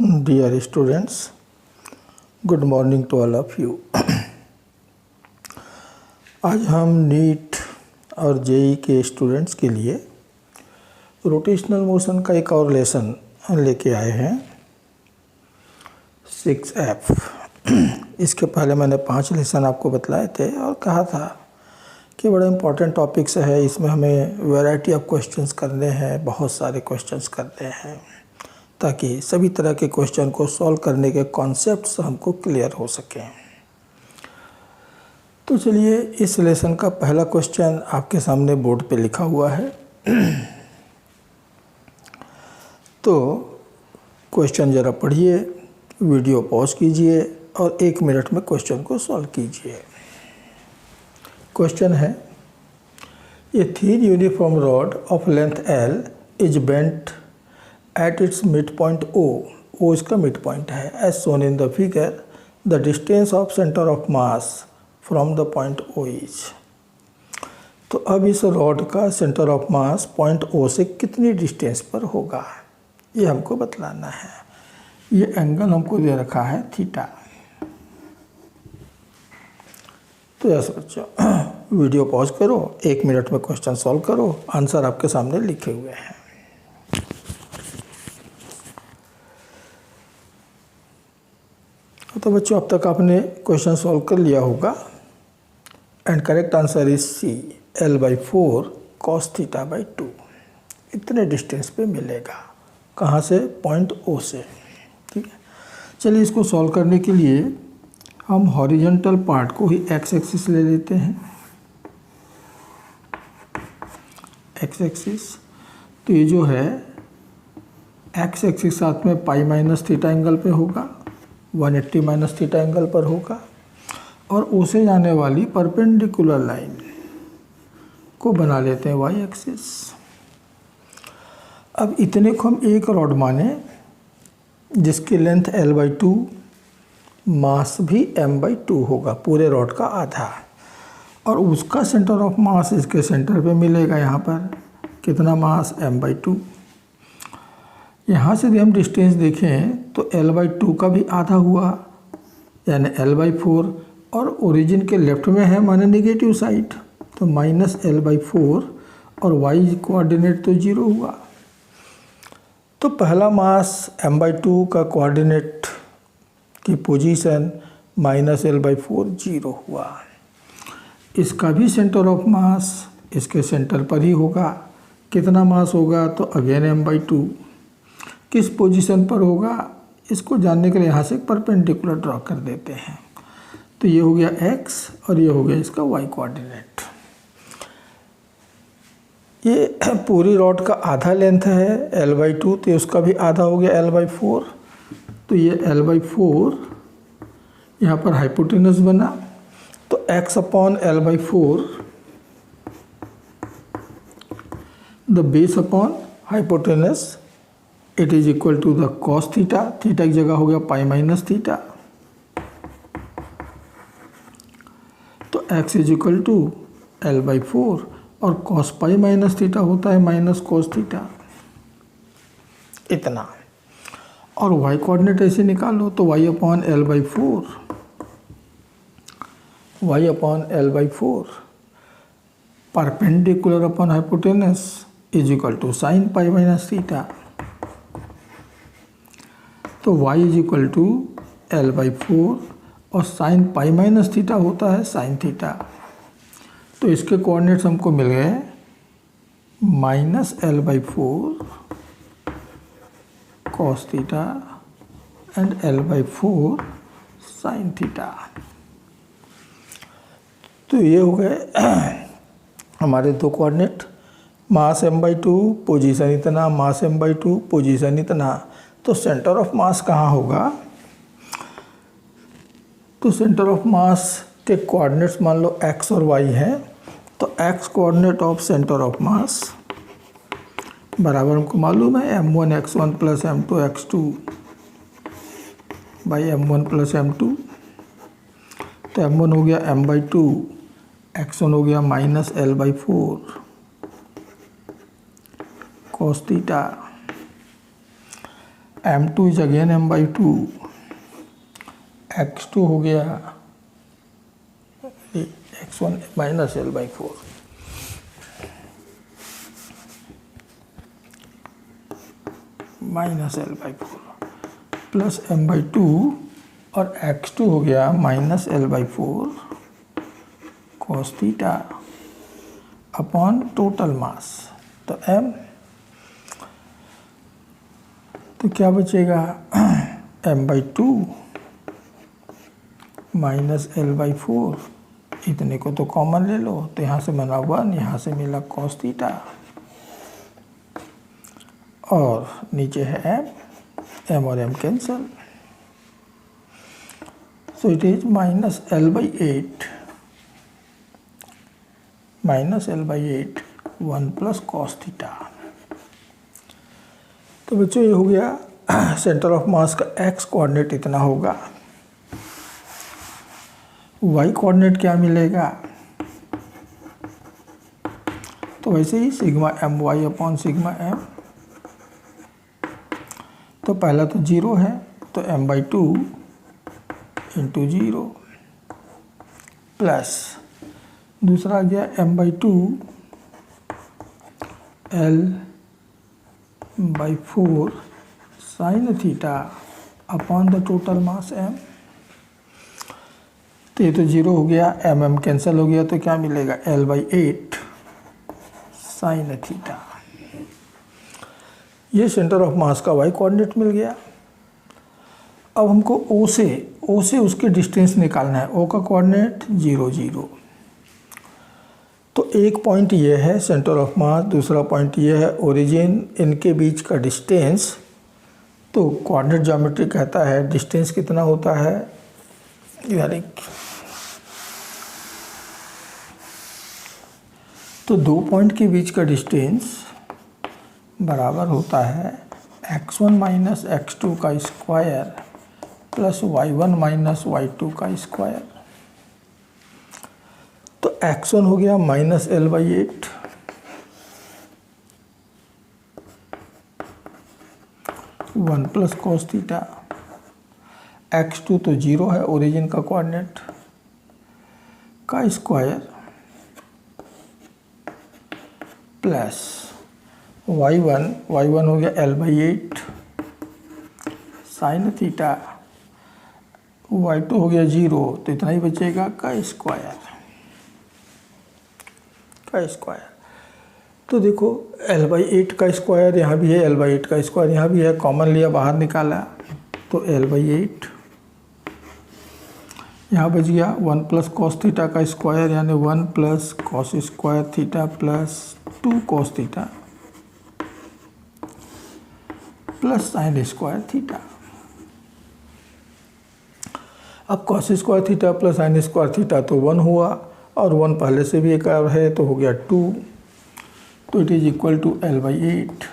Dear students, good morning to all of you. आज हम NEET और जेई के स्टूडेंट्स के लिए रोटेशनल मोशन का एक और लेसन लेके आए हैं 6F। इसके पहले मैंने 5 लेसन आपको बतलाए थे और कहा था कि बड़ा इम्पोर्टेंट टॉपिक्स है, इसमें हमें वैरायटी ऑफ क्वेश्चंस करने हैं, बहुत सारे क्वेश्चंस करने हैं ताकि सभी तरह के क्वेश्चन को सॉल्व करने के कॉन्सेप्ट्स हमको क्लियर हो सकें। तो चलिए इस लेसन का पहला क्वेश्चन आपके सामने बोर्ड पे लिखा हुआ है। तो क्वेश्चन ज़रा पढ़िए, वीडियो पॉज कीजिए और 1 मिनट में क्वेश्चन को सॉल्व कीजिए। क्वेश्चन है, a thin uniform rod of length L is bent at its midpoint O इसका मिड पॉइंट है, as shown in the figure the distance of center of mass from the point O is। तो अब इस rod का centre of mass point O से कितनी distance पर होगा ये हमको बतलाना है। ये एंगल हमको दे रखा है थीटा। तो ऐसा बच्चों वीडियो पॉज करो, 1 मिनट में क्वेश्चन सॉल्व करो, आंसर आपके सामने लिखे हुए हैं। तो बच्चों अब तक आपने क्वेश्चन सॉल्व कर लिया होगा and correct answer is C, L/4 cos θ/2 इतने डिस्टेंस पे मिलेगा। कहाँ से? पॉइंट O से। ठीक है, चलिए इसको सॉल्व करने के लिए हम हॉरिजॉन्टल पार्ट को ही x एक्सिस ले लेते हैं। x एक्सिस, तो ये जो है x एक्सिस साथ में पाई माइनस थीटा एंगल पे होगा, 180 माइनस थीटा एंगल पर होगा और O से जाने वाली परपेंडिकुलर लाइन को बना लेते हैं y एक्सिस। अब इतने को हम एक रॉड माने जिसकी लेंथ L/2, मास भी M/2 होगा, पूरे रॉड का आधा, और उसका सेंटर ऑफ मास इसके सेंटर पे मिलेगा। यहाँ पर कितना मास? M/2। यहाँ से यदि हम डिस्टेंस देखें तो L/2 का भी आधा हुआ यानी L/4, और ओरिजिन के लेफ्ट में है माने नेगेटिव साइड, तो माइनस L/4 और y कोऑर्डिनेट तो 0 हुआ। तो पहला मास M/2 का कोऑर्डिनेट की पोजीशन माइनस L/4 0 हुआ। इसका भी सेंटर ऑफ मास इसके सेंटर पर ही होगा। कितना मास होगा? तो अगेन M/2। किस पोजीशन पर होगा इसको जानने के लिए यहाँ से परपेंडिकुलर ड्रॉ कर देते हैं। तो ये हो गया x और ये हो गया इसका y कोऑर्डिनेट। ये पूरी रॉड का आधा लेंथ है L/2, तो उसका भी आधा हो गया L/4। तो ये L/4 यहाँ पर हाइपोटेनस बना, तो x/L/4 the base upon hypotenuse it is equal to the cos theta. Theta की जगह हो गया पाई माइनस थीटा, तो x is equal to L/4 और कॉस पाई माइनस थीटा होता है माइनस कॉस थीटा, इतना। और y कोऑर्डिनेट ऐसे निकालो तो y/L/4 perpendicular upon hypotenuse is equal to sine pi minus theta. तो y is equal to L/4 और साइन पाई माइनस थीटा होता है साइन थीटा। तो इसके कोऑर्डिनेट्स हमको मिल गए minus L/4 cos theta and L/4 sine theta. तो ये हो गए हमारे दो कोऑर्डिनेट, मास M/2 पोजीशन इतना, मास M/2 पोजीशन इतना। तो सेंटर ऑफ मास कहाँ होगा? तो सेंटर ऑफ मास के कोऑर्डिनेट्स मान लो x और y हैं, तो x coordinate of centre of मास बराबर हमको मालूम है m1x1 plus m2x2 by m1 plus m2। तो m1 हो गया M/2, x1 हो गया minus L/4 cos theta. m2 is again m/2, x2 हो गया x1 minus l/4, minus l/4 plus m/2 और x2 हो गया minus l/4 cos theta upon total mass. तो m, तो क्या बचेगा m/2 माइनस l/4, इतने को तो कॉमन ले लो, तो यहाँ से बना 1, यहाँ से मिला cos थीटा और नीचे है m और m cancel, so it is minus l/8 1 plus cos theta. तो बच्चों ये हो गया सेंटर ऑफ मास का x कोऑर्डिनेट इतना होगा, y कोऑर्डिनेट क्या मिलेगा, तो वैसे ही sigma my upon sigma m, तो पहला तो 0 है तो m/2 इंटू 0 प्लस दूसरा आ गया m/2 l/4 sine theta upon the total mass m। तो ये तो 0 हो गया, m कैंसिल हो गया, तो क्या मिलेगा l/8 साइन थीटा। ये सेंटर ऑफ मास का y कोऑर्डिनेट मिल गया। अब हमको O से उसके डिस्टेंस निकालना है। O का कोऑर्डिनेट 0 0, तो एक पॉइंट ये है सेंटर ऑफ मास, दूसरा पॉइंट ये है ओरिजिन, इनके बीच का डिस्टेंस। तो कोऑर्डिनेट ज्योमेट्री कहता है डिस्टेंस कितना होता है, यानी तो दो पॉइंट के बीच का डिस्टेंस बराबर होता है x1 माइनस x2 का square plus y1 minus y2 का स्क्वायर। तो x1 हो गया minus l/8 1 plus cos theta, x2 तो 0 है ओरिजिन का कोऑर्डिनेट का स्क्वायर प्लस y1 हो गया l/8 साइन थीटा, y2 हो गया 0, तो इतना ही बचेगा का स्क्वायर। तो देखो l/8 का स्क्वायर यहाँ भी है, l/8 का स्क्वायर यहाँ भी है, कॉमन लिया बाहर निकाला, तो l/8 यहाँ बच गया 1 प्लस कॉस थीटा का स्क्वायर, यानी 1 plus cos square theta plus 2 cos theta plus sine square theta. अब cos square theta plus sine square theta तो 1 हुआ, और 1 पहले से भी एक और है तो हो गया 2, तो it is equal to l/8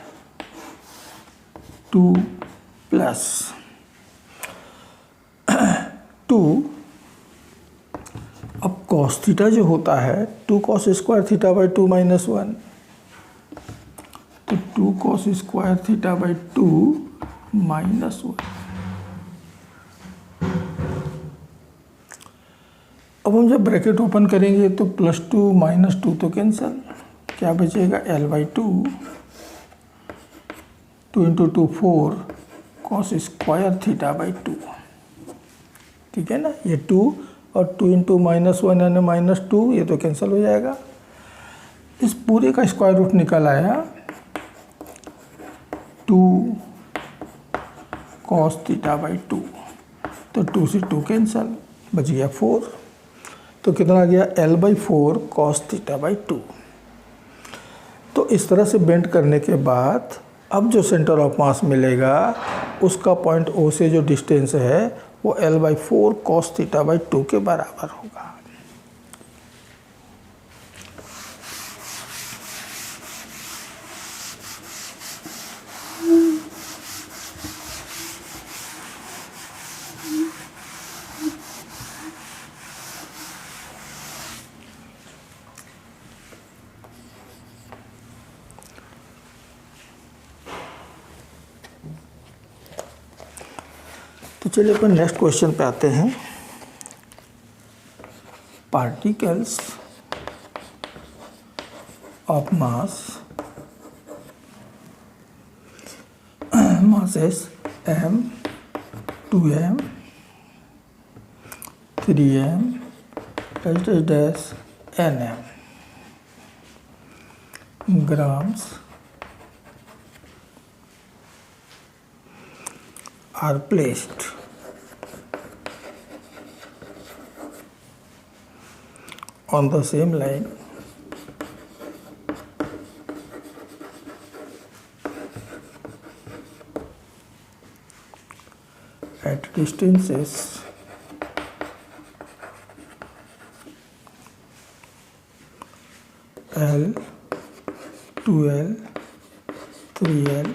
2 plus 2। अब कॉस थीटा जो होता है 2 cos square theta by 2 minus 1, तो 2 cos square theta by 2 minus 1। अब हम जब ब्रैकेट ओपन करेंगे तो +2 -2 तो कैंसिल, क्या बचेगा l/2 2 into 2 4 cos square theta by 2। ठीक है ना, ये 2 और 2 इंटू -1 यानी -2, ये तो कैंसिल हो जाएगा। इस पूरे का स्क्वायर रूट निकल आया 2 कॉस थीटा बाई 2, तो 2 से 2 कैंसिल, बच गया 4। तो कितना आ गया l/4 कॉस थीटा बाई 2। तो इस तरह से बेंड करने के बाद अब जो सेंटर ऑफ मास मिलेगा उसका पॉइंट O से जो डिस्टेंस है वो l/4 कॉस थीटा बाई 2 के बराबर होगा। तो चलिए अपन नेक्स्ट क्वेश्चन पे आते हैं। Particles of masses m, 2m, 3m, dash nm grams are placed on the same line at distances L, 2L, 3L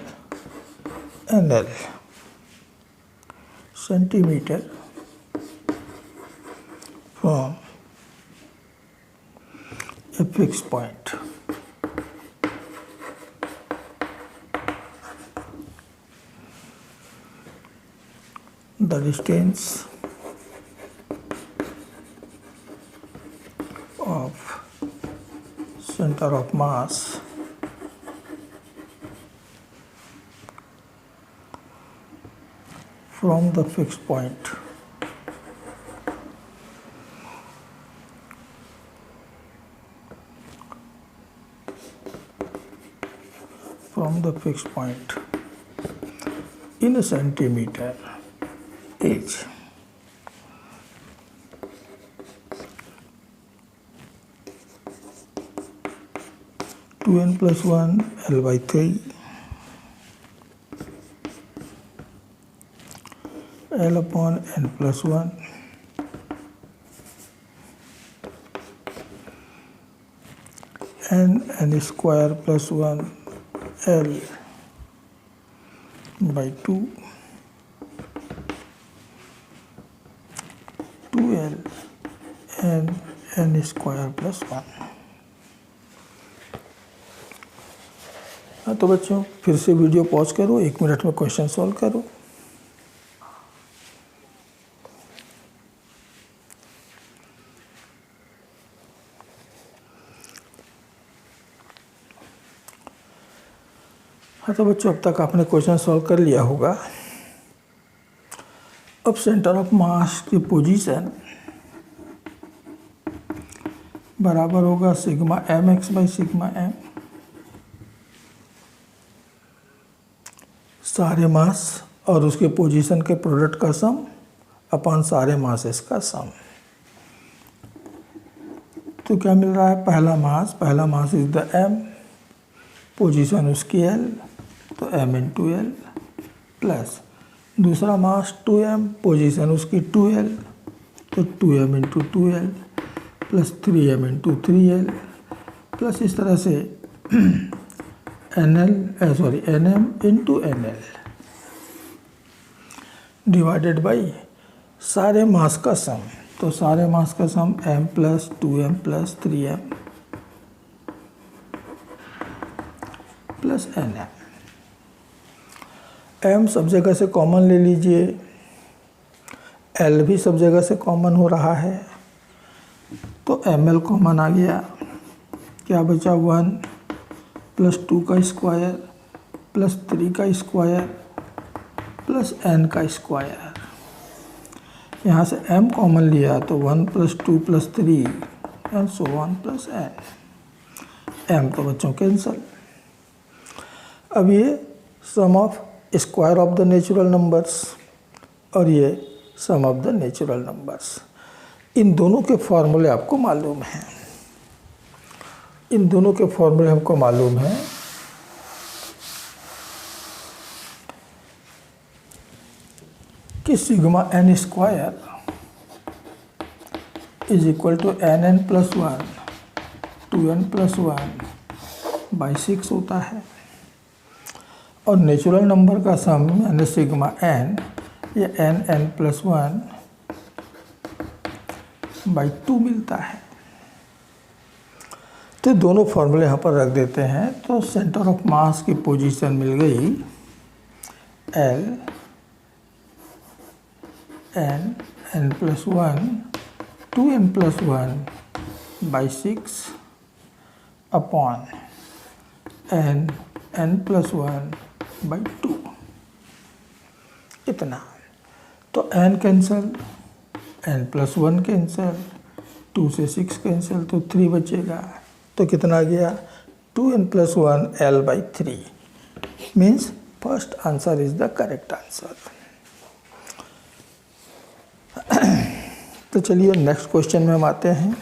and L centimeter from a fixed point. The distance of center of mass from the fixed point in a centimeter is 2n plus 1 L by 3 L upon n plus 1 n square plus 1 L by 2 2L and n square plus 1। हाँ तो बच्चों फिर से video pause करो, 1 minute में question solve करो। हाँ तो बच्चों अब तक आपने क्वेश्चन सॉल्व कर लिया होगा। अब सेंटर ऑफ मास की पोजीशन बराबर होगा sigma M X by sigma M, सारे मास और उसके पोजीशन के प्रोडक्ट का सम अपॉन सारे मासेस का सम। तो क्या मिल रहा है, पहला mass is the M, position उसकी एल, तो m इंटू एल, प्लस दूसरा मास 2m, पोजीशन उसकी 2l, तो 2m into 2l, plus 3m into 3l, plus इस तरह से nm into nl divided by सारे मास का सम। तो सारे मास का सम m plus 2m plus 3m plus nm। m सब जगह से कॉमन ले लीजिए, l भी सब जगह से कॉमन हो रहा है, तो ml कॉमन आ गया। क्या बचा 1 प्लस 2 का स्क्वायर प्लस 3 का स्क्वायर प्लस n का स्क्वायर। यहाँ से m कॉमन लिया तो 1 plus 2 plus 3 and so 1 plus n। m तो बच्चों कैंसल। अब ये sum of square of the natural numbers और ये sum of the natural numbers, इन दोनों के फॉर्मूले आपको मालूम हैं। इन दोनों के फॉर्मूले हमको मालूम हैं। कि sigma N square is equal to N N plus 1 2n plus 1 by 6 होता है, और नेचुरल नंबर का सम यानी सिग्मा एन ये एन एन प्लस 1 बाई 2 मिलता है। तो दोनों फॉर्मूले यहाँ पर रख देते हैं। तो सेंटर ऑफ मास की पोजीशन मिल गई L n plus 1 2n plus 1 by 6 upon n plus 1 by 2, इतना। तो n cancel, n plus 1 cancel, 2 से 6 कैंसल, तो 3 बचेगा। तो कितना आ गया? 2n plus 1 L by 3 means first answer is the correct answer. तो चलिए नेक्स्ट क्वेश्चन में हम आते हैं।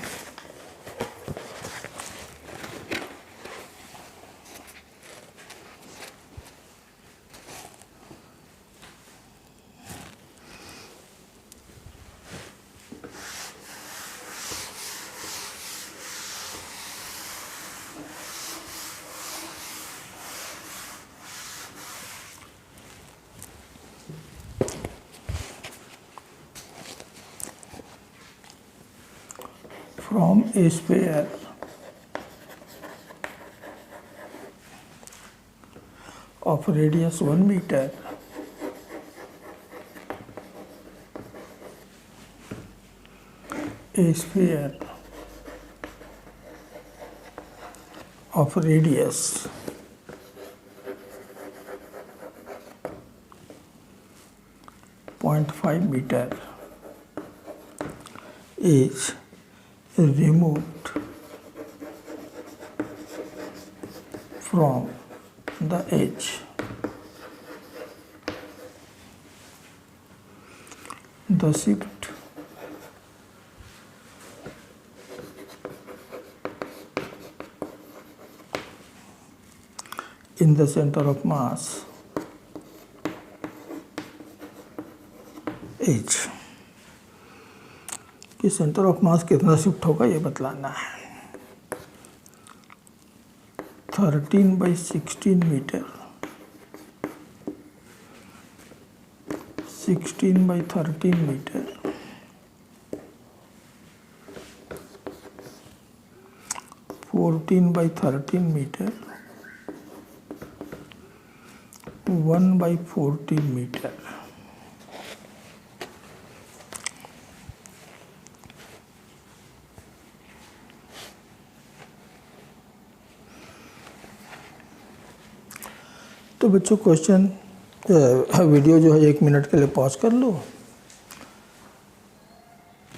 From a sphere of radius 1 meter, a sphere of radius 0.5 meter is removed from the edge. The shift in the center of mass H कि centre of मास कितना shift होगा ये बतलाना है। 13/16 मीटर, 16/13 मीटर, 14/13 मीटर, 1/14 मीटर। तो बच्चों question video जो है 1 minute के लिए पॉज कर लो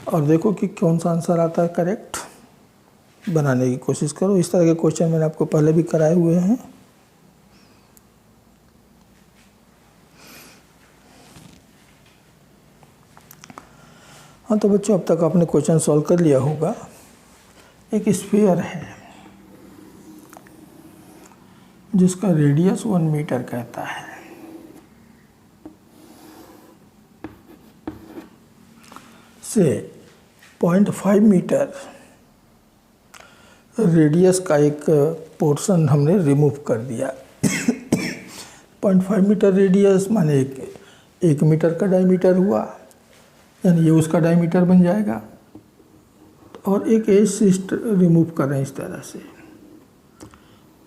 और देखो कि कौन सा आंसर आता है करेक्ट, बनाने की कोशिश करो। इस तरह के क्वेश्चन मैंने आपको पहले भी कराए हुए हैं। हाँ तो बच्चों अब तक आपने क्वेश्चन सॉल्व कर लिया होगा। एक स्फीयर है जिसका रेडियस 1 मीटर कहता है, से 0.5 मीटर रेडियस का एक पोर्शन हमने रिमूव कर दिया। 0.5 मीटर रेडियस माने 1 मीटर का डायमीटर हुआ, यानी ये उसका डायमीटर बन जाएगा। और एक एज सिस्ट रिमूव कर रहे हैं इस तरह से,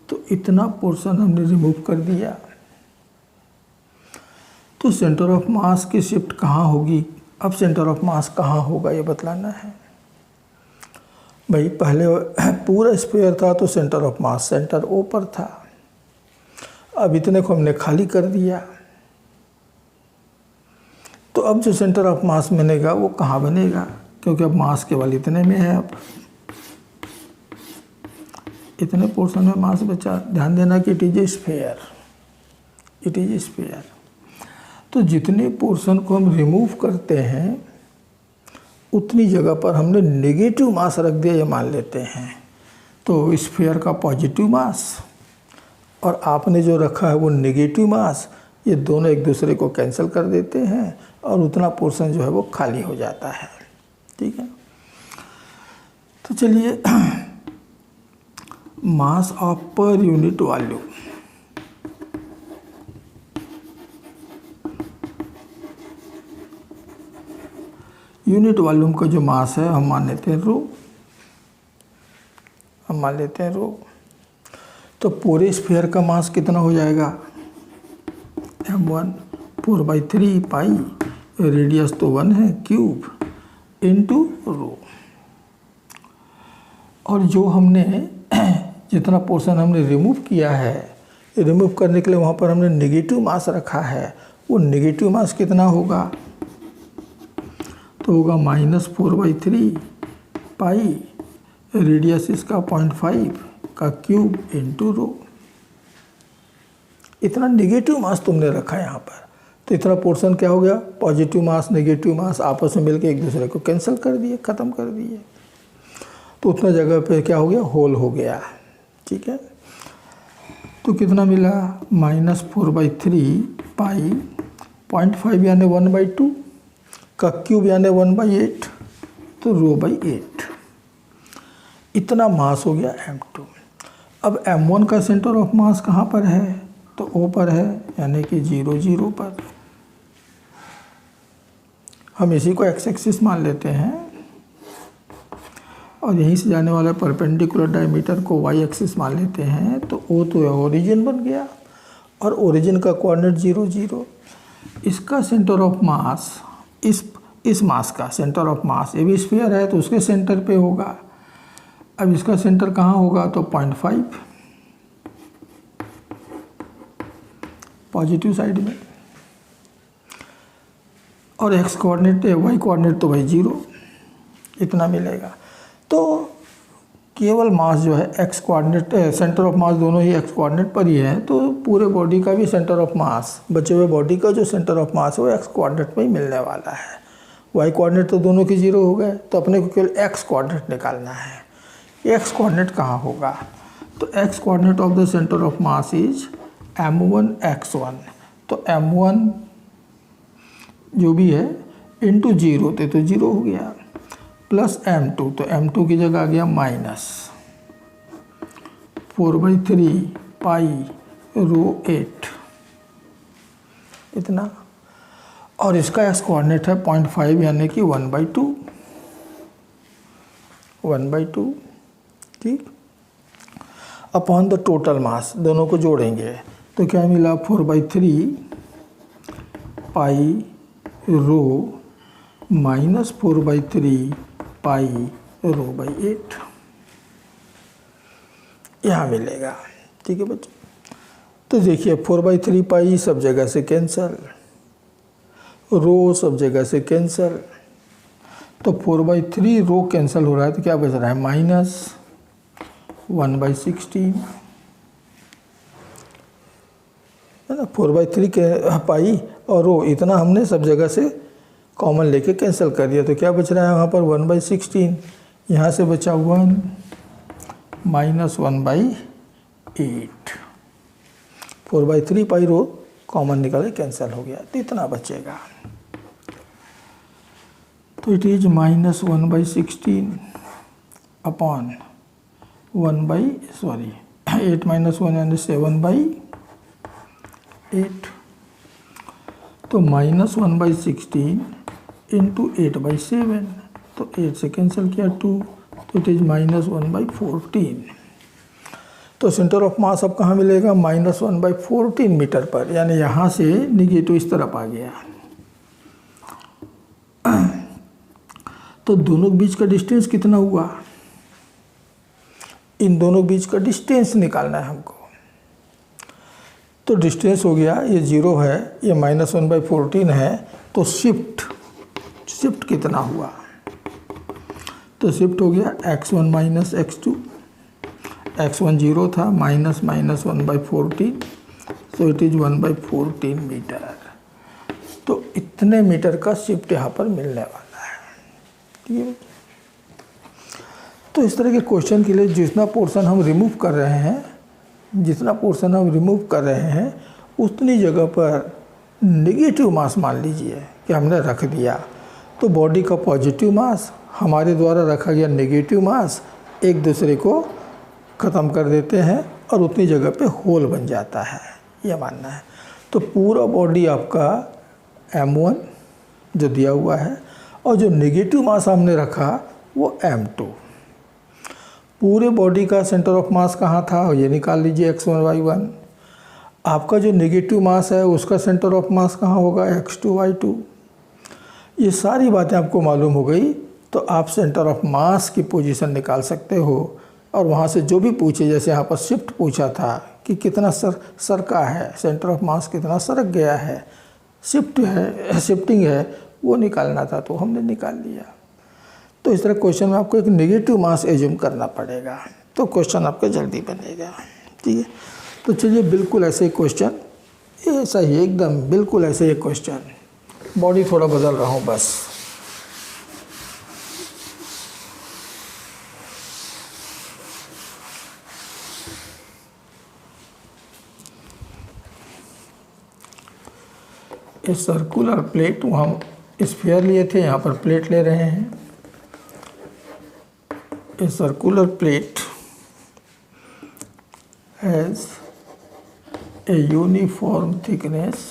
तो इतना पोर्शन हमने रिमूव कर दिया। तो सेंटर ऑफ मास की शिफ्ट कहाँ होगी? अब सेंटर ऑफ मास कहाँ होगा ये बतलाना है। भाई पहले पूरा स्फीयर था तो centre of mass centre O पर था, अब इतने को हमने खाली कर दिया। तो अब जो सेंटर ऑफ मास बनेगा वो कहाँ बनेगा? क्योंकि अब मास केवल इतने में है, अब इतने पोर्शन में मास बचा। ध्यान देना कि it is a sphere, it is a sphere. तो जितने पोर्शन को हम रिमूव करते हैं उतनी जगह पर हमने नेगेटिव मास रख दिया, ये मान लेते हैं। तो स्फीयर का पॉजिटिव मास और आपने जो रखा है वो नेगेटिव मास, ये दोनों एक दूसरे को कैंसिल कर देते हैं और उतना पोर्शन जो है वो खाली हो जाता है। ठीक है, तो चलिए mass of per unit volume, unit volume का जो मास है हम मान लेते हैं रो, हम मान लेते हैं रो। तो पूरे स्फीयर का मास कितना हो जाएगा? m1 4/3 पाई रेडियस तो 1 है, क्यूब इनटू रो। और जो हमने जितना पोर्शन हमने रिमूव किया है, रिमूव करने के लिए वहाँ पर हमने नेगेटिव मास रखा है, वो नेगेटिव मास कितना होगा? तो होगा -4/3 पाई रेडियस इसका 0.5 का क्यूब इनटू रो। इतना नेगेटिव मास तुमने रखा है यहाँ पर, तो इतना पोर्शन क्या हो गया? पॉजिटिव मास नेगेटिव मास आपस में मिलकर एक दूसरे को कैंसिल कर दिए, ख़त्म कर दिए। तो उतना जगह पे क्या हो गया? होल हो गया। ठीक है, तो कितना मिला? -4/3 पाई 0.5 यानी 1/2 का क्यूब यानी 1/8, तो ρ/8 इतना मास हो गया m2। अब m1 का सेंटर ऑफ मास कहाँ पर है? तो O पर है, यानी कि 0 0 पर। हम इसी को x एक्सिस मान लेते हैं और यहीं से जाने वाला परपेंडिकुलर डायमीटर को y एक्सिस मान लेते हैं। तो O तो ओरिजिन बन गया और ओरिजिन का कोऑर्डिनेट 0 0। इसका सेंटर ऑफ मास, इस मास का सेंटर ऑफ मास, ये भी स्फीयर है तो उसके सेंटर पे होगा। अब इसका सेंटर कहाँ होगा? तो 0.5 पॉजिटिव साइड में, और x कोऑर्डिनेट y कोऑर्डिनेट तो भाई 0, इतना मिलेगा। तो केवल मास जो है x कोऑर्डिनेट, सेंटर ऑफ मास दोनों ही x कोऑर्डिनेट पर ही है, तो पूरे बॉडी का भी सेंटर ऑफ मास, बचे हुए बॉडी का जो सेंटर ऑफ मास है वो x कोऑर्डिनेट पर ही मिलने वाला है। y कोऑर्डिनेट तो दोनों के 0 हो गए, तो अपने को केवल x कोऑर्डिनेट निकालना है। x कोऑर्डिनेट कहाँ होगा? तो x coordinate of the centre of mass is m1 x1। तो m1 जो भी है इंटू 0 तो 0 हो गया, प्लस m2, तो m2 की जगह आ गया -4/3 पाई ρ8 इतना। और इसका x कोऑर्डिनेट है 0.5 यानी कि 1/2 1/2। ठीक, अपॉन द टोटल मास, दोनों को जोड़ेंगे तो क्या मिला? 4/3 पाई रो -4/3 पाई ρ/8 यहाँ मिलेगा। ठीक है बच्चों, तो देखिए 4/3 पाई सब जगह से कैंसल, रो सब जगह से कैंसल, तो 4/3 रो कैंसिल हो रहा है तो क्या बच रहा है? -1/16 है ना। 4/3 के पाई और रो इतना हमने सब जगह से कॉमन लेके कैंसिल कर दिया, तो क्या बच रहा है वहाँ पर? 1/16। यहाँ से बचा 1 -1/8। 4/3 पाई रो कॉमन निकाले कैंसिल हो गया, तो इतना बचेगा। तो इट इज -1/16 अपॉन 8 - 1 यानी 7/8। तो -1/16 इंटू 8/7, तो 8 से कैंसिल किया 2, तो इट इज -1/14। तो सेंटर ऑफ मास अब कहाँ मिलेगा? -1/14 मीटर पर, यानी यहाँ से निगेटिव इस तरफ आ गया। तो दोनों के बीच का डिस्टेंस कितना हुआ? इन दोनों के बीच का डिस्टेंस निकालना है हमको। तो डिस्टेंस हो गया, ये 0 है, ये -1/14 है, तो शिफ्ट कितना हुआ? तो शिफ्ट हो गया x1 माइनस x2, x1 0 था, -1/14, सो इट इज 1/14 मीटर। तो इतने मीटर का शिफ्ट यहाँ पर मिलने वाला है। ठीक है, तो इस तरह के क्वेश्चन के लिए जितना पोर्शन हम रिमूव कर रहे हैं उतनी जगह पर नेगेटिव मास मान लीजिए कि हमने रख दिया, तो बॉडी का पॉजिटिव मास हमारे द्वारा रखा गया नेगेटिव मास एक दूसरे को ख़त्म कर देते हैं और उतनी जगह पे होल बन जाता है, ये मानना है। तो पूरा बॉडी आपका m1 जो दिया हुआ है और जो नेगेटिव मास हमने रखा वो m2। पूरे बॉडी का सेंटर ऑफ मास कहाँ था ये निकाल लीजिए, x1 y1। आपका जो नेगेटिव मास है उसका सेंटर ऑफ मास कहाँ होगा, x2 y2। ये सारी बातें आपको मालूम हो गई तो आप सेंटर ऑफ मास की पोजीशन निकाल सकते हो और वहाँ से जो भी पूछे, जैसे यहाँ पर शिफ्ट पूछा था कि कितना सरका है, सेंटर ऑफ मास कितना सरक गया है, शिफ्टिंग है, वो निकालना था तो हमने निकाल लिया। तो इस तरह क्वेश्चन में आपको एक नेगेटिव मास एज्यूम करना पड़ेगा तो क्वेश्चन आपका जल्दी बनेगा। ठीक है, तो चलिए बिल्कुल ऐसे ही क्वेश्चन, ऐसा ही एकदम बिल्कुल ऐसे ही क्वेश्चन, बॉडी थोड़ा बदल रहा हूँ बस। ये सर्कुलर प्लेट, हम स्फीयर लिए थे, यहाँ पर प्लेट ले रहे हैं। A circular plate has a uniform thickness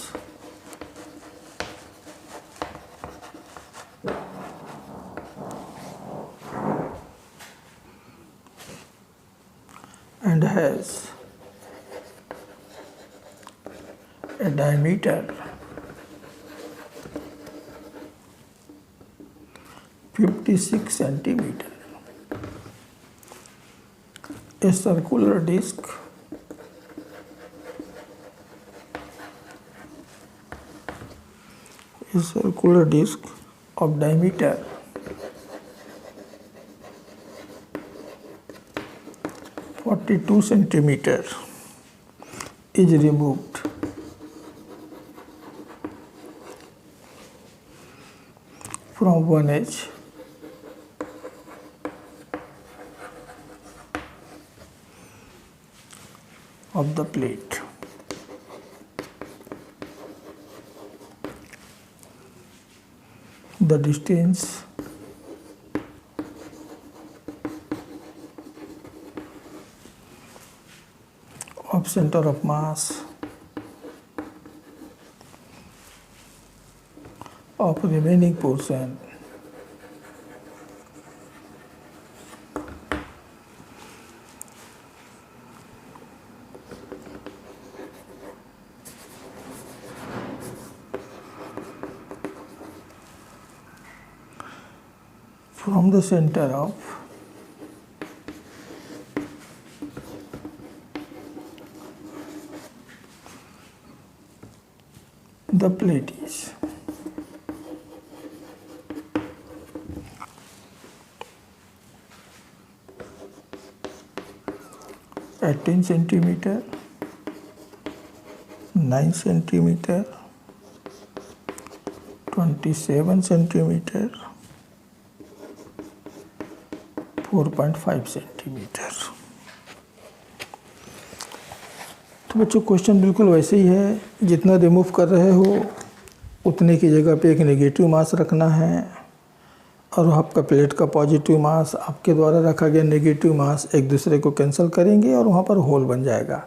and has a diameter 56 centimeter. A circular disc of diameter 42 centimeter is removed from one edge of the plate. The distance of center of mass of remaining portion from the center of the plate is at 10 centimeter, 9 centimeter, 27 centimeter, 4.5 centimetre. तो बच्चों question बिल्कुल वैसे ही है, जितना remove कर रहे हो उतने की जगह पे एक नेगेटिव मास रखना है और आपका प्लेट का पॉजिटिव मास आपके द्वारा रखा गया नेगेटिव मास एक दूसरे को कैंसिल करेंगे और वहाँ पर होल बन जाएगा।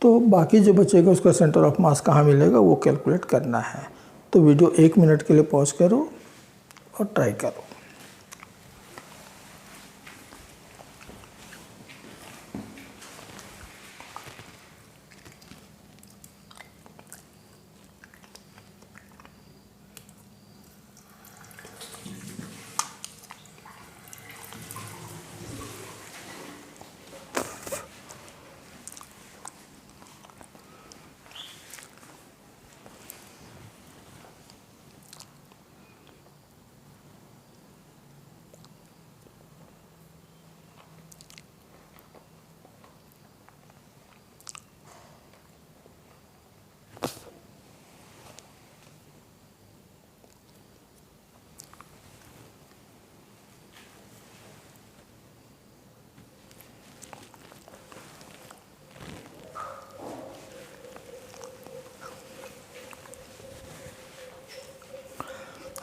तो बाकी जो बचेगा उसका सेंटर ऑफ मास कहाँ मिलेगा वो कैलकुलेट करना है। तो वीडियो 1 मिनट के लिए पॉज करो और ट्राई करो।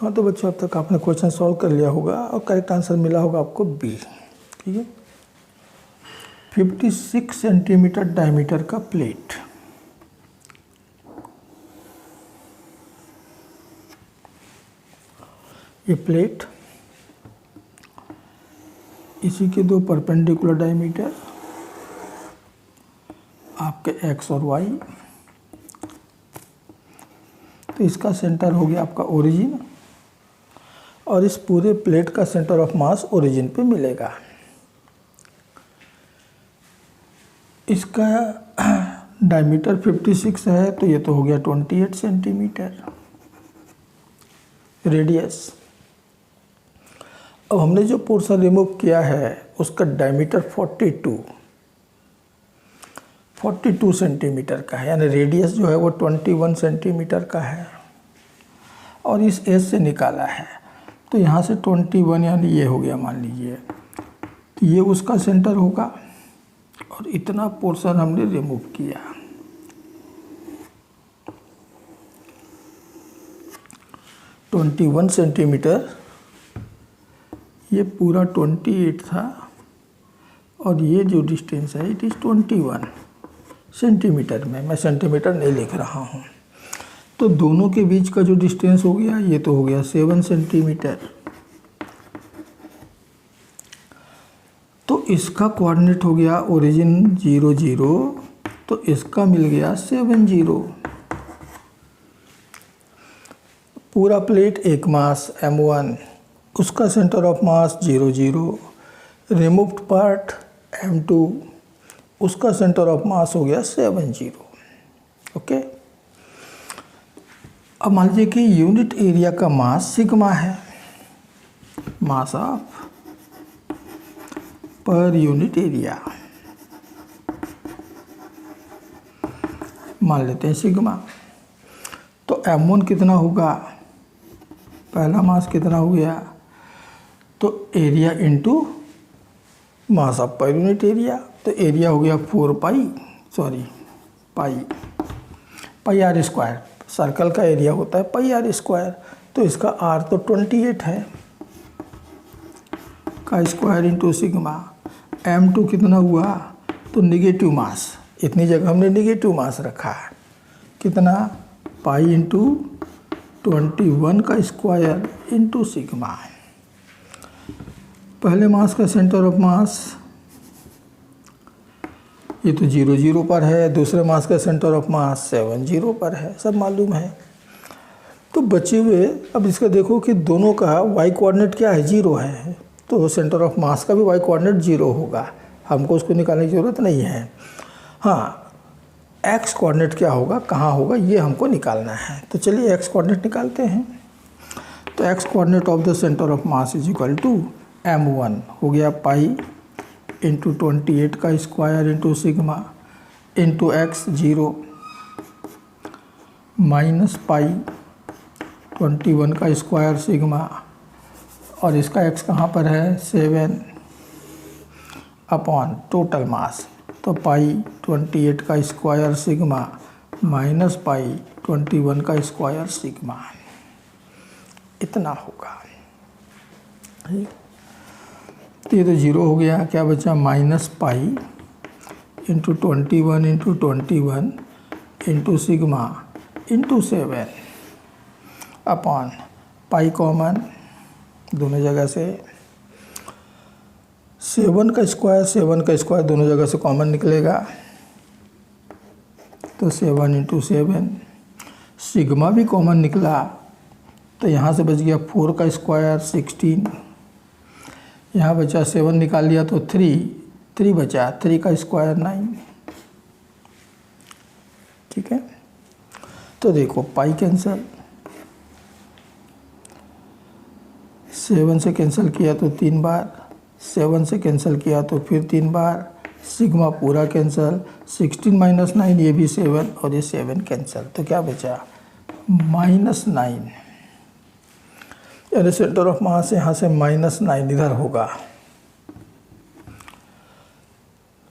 हाँ तो बच्चों अब तक आपने क्वेश्चन सॉल्व कर लिया होगा और करेक्ट आंसर मिला होगा आपको बी। ठीक है, 56 सेंटीमीटर डायमीटर का प्लेट, ये प्लेट इसी के दो परपेंडिकुलर डायमीटर आपके एक्स और वाई, तो इसका सेंटर हो गया आपका ओरिजिन और इस पूरे प्लेट का सेंटर ऑफ मास ओरिजिन पे मिलेगा। इसका डायमीटर 56 है, तो ये तो हो गया 28 सेंटीमीटर रेडियस। अब हमने जो पोर्शन रिमूव किया है उसका डायमीटर 42 सेंटीमीटर का है, यानी रेडियस जो है वो 21 सेंटीमीटर का है, और इस एज से निकाला है। तो यहाँ से 21 यानी ये हो गया मान लीजिए, तो ये उसका सेंटर होगा, और इतना पोर्शन हमने रिमूव किया। तो 21 सेंटीमीटर, ये पूरा 28 था, और ये जो डिस्टेंस है इट इज़ 21 सेंटीमीटर में, मैं सेंटीमीटर नहीं लिख रहा हूँ। तो दोनों के बीच का जो डिस्टेंस हो गया ये तो हो गया 7 सेंटीमीटर। तो इसका कोऑर्डिनेट हो गया ओरिजिन 0 0, तो इसका मिल गया 7 0। पूरा प्लेट एक मास m1, उसका centre of mass 0 0, removed part m2, उसका सेंटर ऑफ मास हो गया 7 0। ओके, अब मान लीजिए कि यूनिट एरिया का मास सिग्मा है, mass of per unit area मान लेते हैं सिग्मा। तो m1 कितना होगा, पहला मास कितना हो गया, तो area into mass of per unit area, तो एरिया हो गया 4 पाई आर स्क्वायर। सर्कल का एरिया होता है पाई आर स्क्वायर, तो इसका आर तो 28 है का स्क्वायर इंटू सिग्मा। m2 कितना हुआ, तो निगेटिव मास, इतनी जगह हमने निगेटिव मास रखा है, कितना पाई इंटू 21 का स्क्वायर इंटू सिग्मा। पहले मास का सेंटर ऑफ मास ये तो 0 0 पर है, दूसरे मास का सेंटर ऑफ मास 7 0 पर है, सब मालूम है। तो बचे हुए, अब इसका देखो कि दोनों का वाई कोऑर्डिनेट क्या है, 0 है, तो सेंटर ऑफ मास का भी वाई कोऑर्डिनेट 0 होगा, हमको उसको निकालने की ज़रूरत नहीं है। हाँ, एक्स कोऑर्डिनेट क्या होगा, कहाँ होगा, ये हमको निकालना है। तो चलिए एक्स कोऑर्डिनेट निकालते हैं। तो X coordinate of the centre of mass is equal to m1 हो गया पाई इंटू 28 का square into sigma into X 0 minus pi 21 का स्क्वायर सिग्मा, और इसका x कहाँ पर है 7 अपॉन टोटल मास, तो पाई 28 का स्क्वायर सिग्मा माइनस पाई 21 का स्क्वायर सिग्मा, इतना होगा। तो ये तो 0 हो गया, क्या बचा minus pi into 21 into 21 into sigma into 7 upon pi common दोनों जगह से, 7 का स्क्वायर दोनों जगह से कॉमन निकलेगा, तो 7 इंटू 7, सिग्मा भी कॉमन निकला, तो यहाँ से बच गया 4 का स्क्वायर 16, यहाँ बचा 7 निकाल लिया तो 3 बचा, 3 का स्क्वायर 9। ठीक है, तो देखो पाई कैंसल, 7 से कैंसिल किया तो 3 बार, 7 से कैंसिल किया तो फिर 3 बार, सिग्मा पूरा कैंसिल, 16 माइनस 9 ये भी 7 और ये 7 कैंसिल, तो क्या बचा -9, यानी सेंटर ऑफ मास यहाँ से -9 इधर होगा।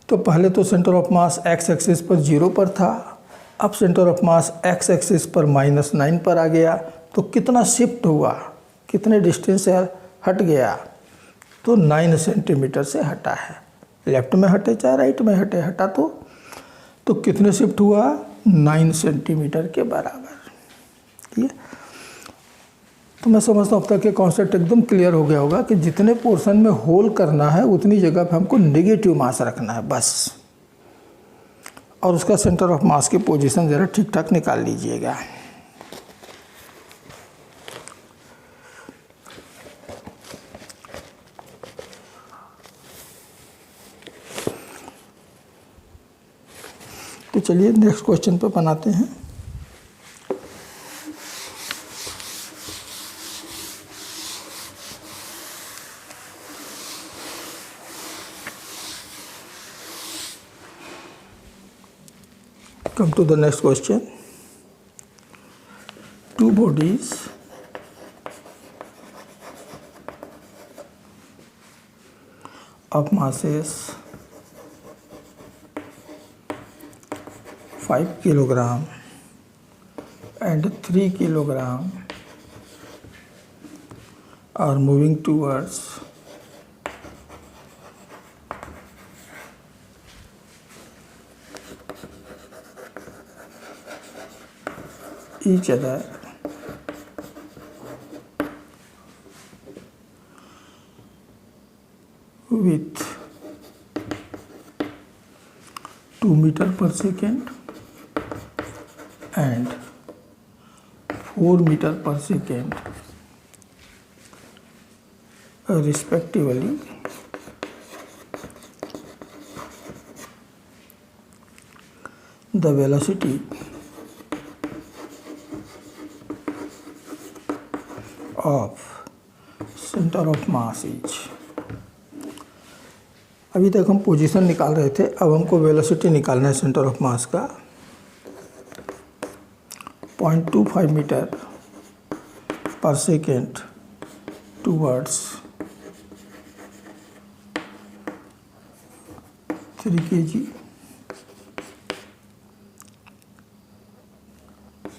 तो पहले तो centre of mass x axis पर 0 पर था, अब centre of mass x axis पर -9 पर आ गया, तो कितना शिफ्ट हुआ, कितने डिस्टेंस से हट गया, तो 9 सेंटीमीटर से हटा है। लेफ्ट में हटे चाहे राइट में हटे, हटा तो कितने शिफ्ट हुआ 9 सेंटीमीटर के बराबर। ठीक है, तो मैं समझता हूँ अब तक ये कॉन्सेप्ट एकदम क्लियर हो गया होगा कि जितने पोर्शन में होल करना है उतनी जगह पे हमको नेगेटिव मास रखना है बस, और उसका सेंटर ऑफ मास की पोजीशन ज़रा ठीक ठाक निकाल लीजिएगा। तो चलिए नेक्स्ट क्वेश्चन पे बनाते हैं। Come to the next question. Two bodies of masses 5 kilogram and 3 kilogram are moving towards each other with 2 meter per second and 4 meter per second respectively. The velocity of center of mass is, अभी तक हम position निकाल रहे थे, अब हमको velocity निकालना है सेंटर ऑफ मास का। 0.25 मीटर पर सेकेंड टूवर्ड्स 3 kg,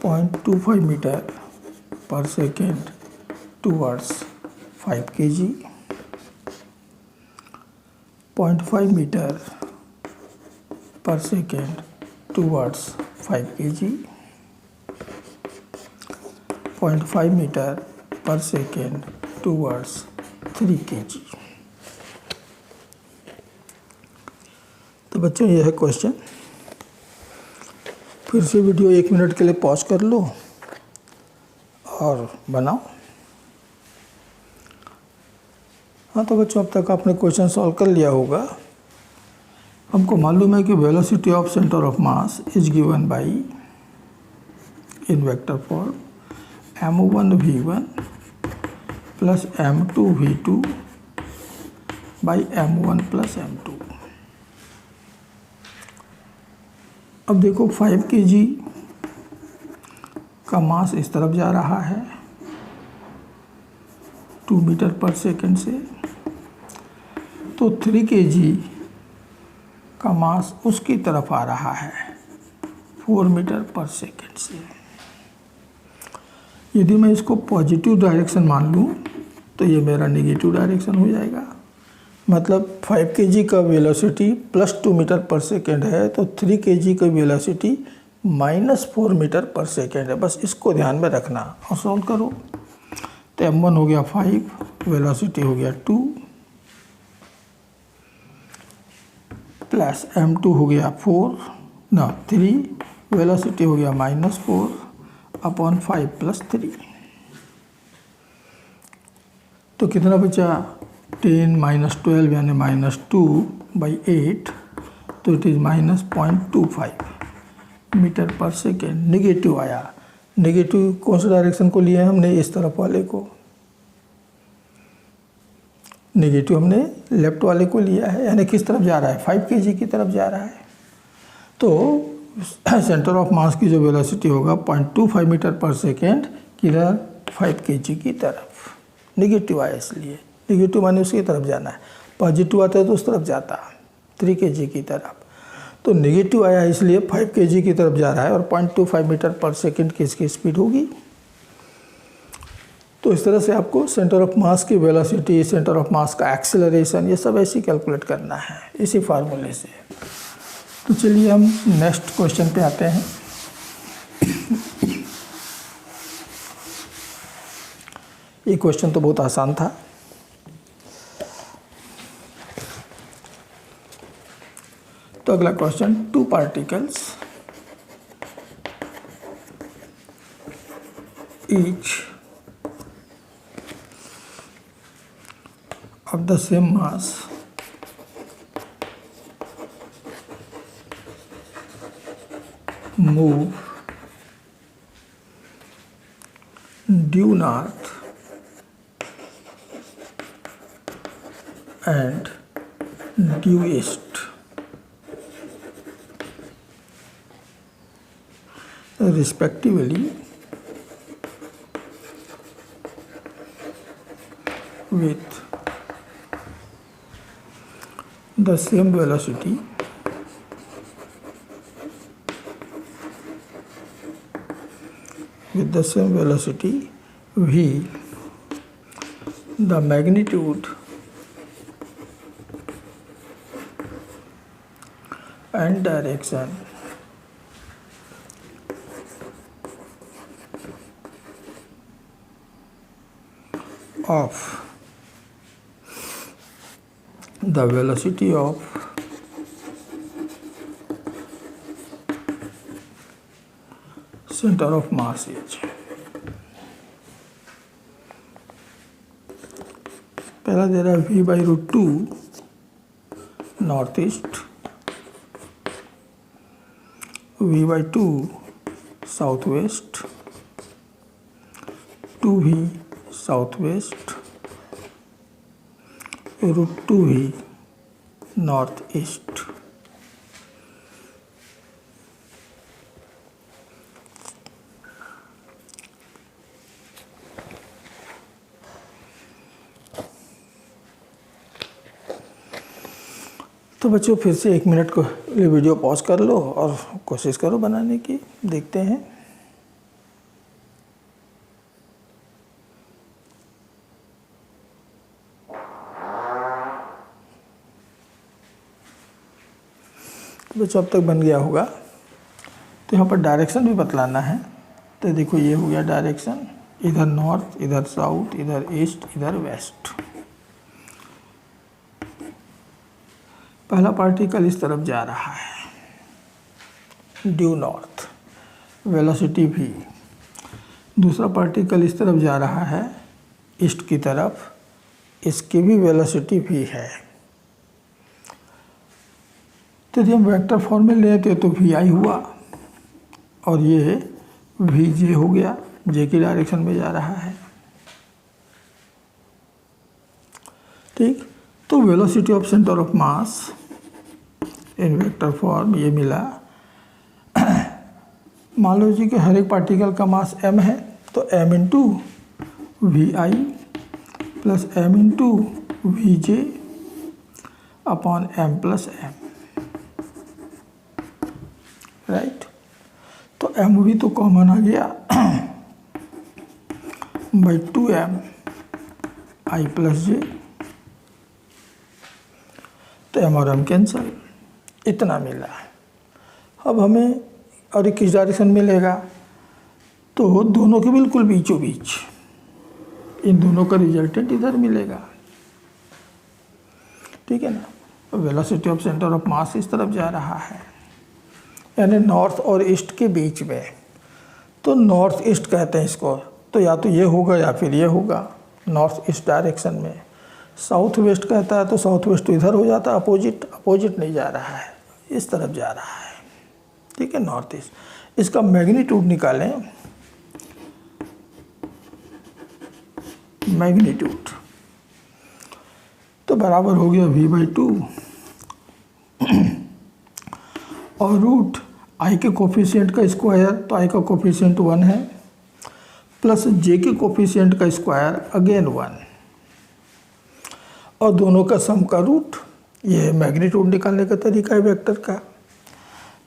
0.25 मीटर पर सेकेंड टूवर्ड्स 5 kg, 0.5 मीटर पर सेकेंड टूवर्ड्स 5 kg, 0.5 मीटर पर सेकेंड टूवर्ड्स 3 kg। तो बच्चों यह है क्वेश्चन। फिर से वीडियो 1 मिनट के लिए पॉज कर लो और बनाओ। हाँ तो बच्चों अब तक आपने क्वेश्चन सॉल्व कर लिया होगा। हमको मालूम है कि velocity of centre of mass is given by in vector form m1 v1 plus m2 v2 by m1 plus m2। अब देखो 5 kg का मास इस तरफ जा रहा है 2 मीटर पर सेकेंड से, तो 3 kg का मास उसकी तरफ आ रहा है 4 मीटर पर सेकेंड से। यदि मैं इसको पॉजिटिव डायरेक्शन मान लूँ तो ये मेरा नेगेटिव डायरेक्शन हो जाएगा। मतलब 5 kg का वेलोसिटी प्लस 2 मीटर पर सेकेंड है, तो 3 kg का वेलोसिटी -4 मीटर पर सेकेंड है। बस इसको ध्यान में रखना और सॉल्व करो। तो m1 हो गया 5, वेलोसिटी हो गया 2, प्लस m2 हो गया 3, वेलोसिटी हो गया -4 अपॉन 5 प्लस 3। तो कितना बचा 10 - 12 यानी -2/8, तो इट इज़ -0.25 मीटर पर सेकेंड। नेगेटिव आया। नेगेटिव कौन सा डायरेक्शन को लिया है हमने? इस तरफ वाले को। नेगेटिव हमने लेफ्ट वाले को लिया है, यानी किस तरफ जा रहा है? 5 kg की तरफ जा रहा है। तो सेंटर ऑफ मास की जो वेलोसिटी होगा 0.25 मीटर पर सेकेंड किधर? 5 kg की तरफ। नेगेटिव आया इसलिए, नेगेटिव माने उसकी तरफ जाना है। पॉजिटिव आता है तो उस तरफ जाता, 3 kg की तरफ। तो नेगेटिव आया इसलिए 5 kg की तरफ जा रहा है और 0.25 मीटर पर सेकेंड की इसकी स्पीड होगी। तो इस तरह से आपको सेंटर ऑफ मास की वेलोसिटी, सेंटर ऑफ मास का एक्सेलरेशन, ये सब ऐसे कैलकुलेट करना है इसी फार्मूले से। तो चलिए हम नेक्स्ट क्वेश्चन पे आते हैं। ये क्वेश्चन तो बहुत आसान था। तो अगला question, 2 particles each of the same mass move due north and due east respectively with the same velocity v, the magnitude and direction of the velocity of center of mass is। पहला दे रहा है v/√2 north east, v/2 south west, 2v south west, √2v north east. तो बच्चों फिर से 1 minute को लिए video pause कर लो और कोशिश करो बनाने की, देखते हैं। तो बच्चों अब तक बन गया होगा। तो यहाँ पर डायरेक्शन भी बतलाना है। तो देखो ये हो गया डायरेक्शन, इधर नॉर्थ, इधर साउथ, इधर ईस्ट, इधर वेस्ट। पहला पार्टिकल इस तरफ जा रहा है ड्यू नॉर्थ, वेलोसिटी v। दूसरा पार्टिकल इस तरफ जा रहा है ईस्ट की तरफ, इसकी भी वेलोसिटी v है। तो यदि हम वेक्टर फॉर्म में लेते तो vi हुआ और ये vj हो गया, j की डायरेक्शन में जा रहा है। ठीक, तो velocity of centre of mass in vector form ये मिला। मान लो जी कि हर एक पार्टिकल का मास m है, तो m into V I plus m into V J upon m plus m, right. तो m भी तो कॉमन आ गया बाई 2m आई प्लस जे, तो m और m कैंसल, इतना मिला। अब हमें और ये किस डायरेक्शन मिलेगा, तो दोनों के बिल्कुल बीचों बीच, इन दोनों का रिजल्टेंट इधर मिलेगा। ठीक है ना। वेलोसिटी ऑफ सेंटर ऑफ मास इस तरफ जा रहा है, यानी नॉर्थ और ईस्ट के बीच में। तो नॉर्थ ईस्ट कहते हैं इसको। तो या तो ये होगा या फिर ये होगा, नॉर्थ ईस्ट डायरेक्शन में। साउथ वेस्ट कहता है तो साउथ वेस्ट तो इधर हो जाता है, अपोजिट नहीं जा रहा है, इस तरफ जा रहा है। ठीक है, नॉर्थ ईस्ट। इसका मैग्नीट्यूड निकालें, मैग्नीट्यूड तो बराबर हो गया v/2 और रूट आई के कोफिशिएंट का स्क्वायर, तो आई का कोफिशिएंट 1 है, प्लस जे के कोफिशिएंट का स्क्वायर अगेन 1, और दोनों का सम का रूट। ये मैग्नीट्यूड निकालने का तरीका है वेक्टर का।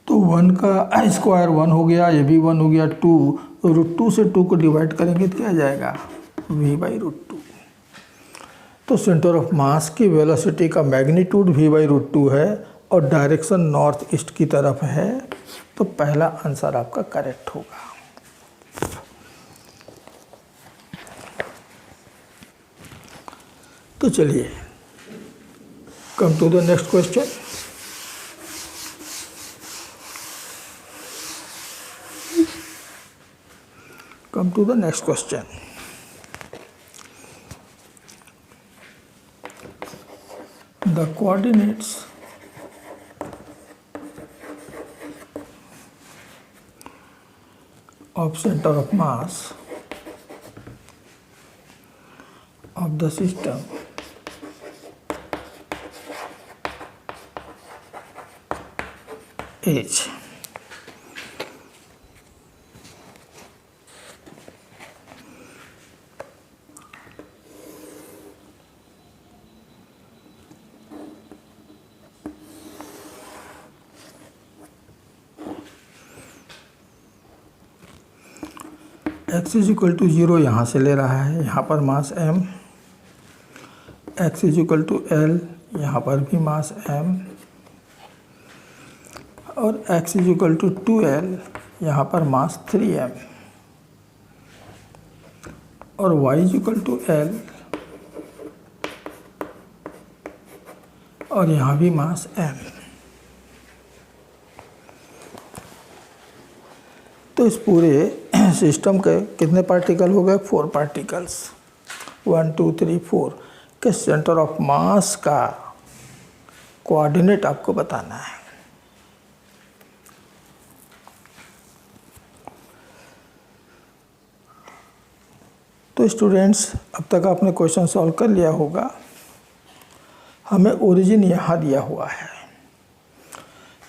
तो 1 का स्क्वायर 1 हो गया, ये भी 1 हो गया, 2 √2 से 2 को डिवाइड करेंगे तो क्या आ जाएगा v/√2। तो सेंटर ऑफ मास की वेलोसिटी का मैग्नीट्यूड v/√2 है और डायरेक्शन नॉर्थ ईस्ट की तरफ है। तो पहला आंसर आपका करेक्ट होगा। तो चलिए come to the next question. Come to the next question. The coordinates of center of mass of the system is x is equal to 0 यहाँ से ले रहा है, यहाँ पर mass m, x is equal to l, यहाँ पर भी मास m, और x is equal to 2l, यहाँ पर मास 3m, और y is equal to l, और यहाँ भी मास m। तो इस पूरे सिस्टम के कितने पार्टिकल हो गए? 4 पार्टिकल्स, 1 2 3 4 के सेंटर ऑफ मास का कोऑर्डिनेट आपको बताना है। तो स्टूडेंट्स, अब तक आपने क्वेश्चन सॉल्व कर लिया होगा। हमें ओरिजिन यहाँ दिया हुआ है,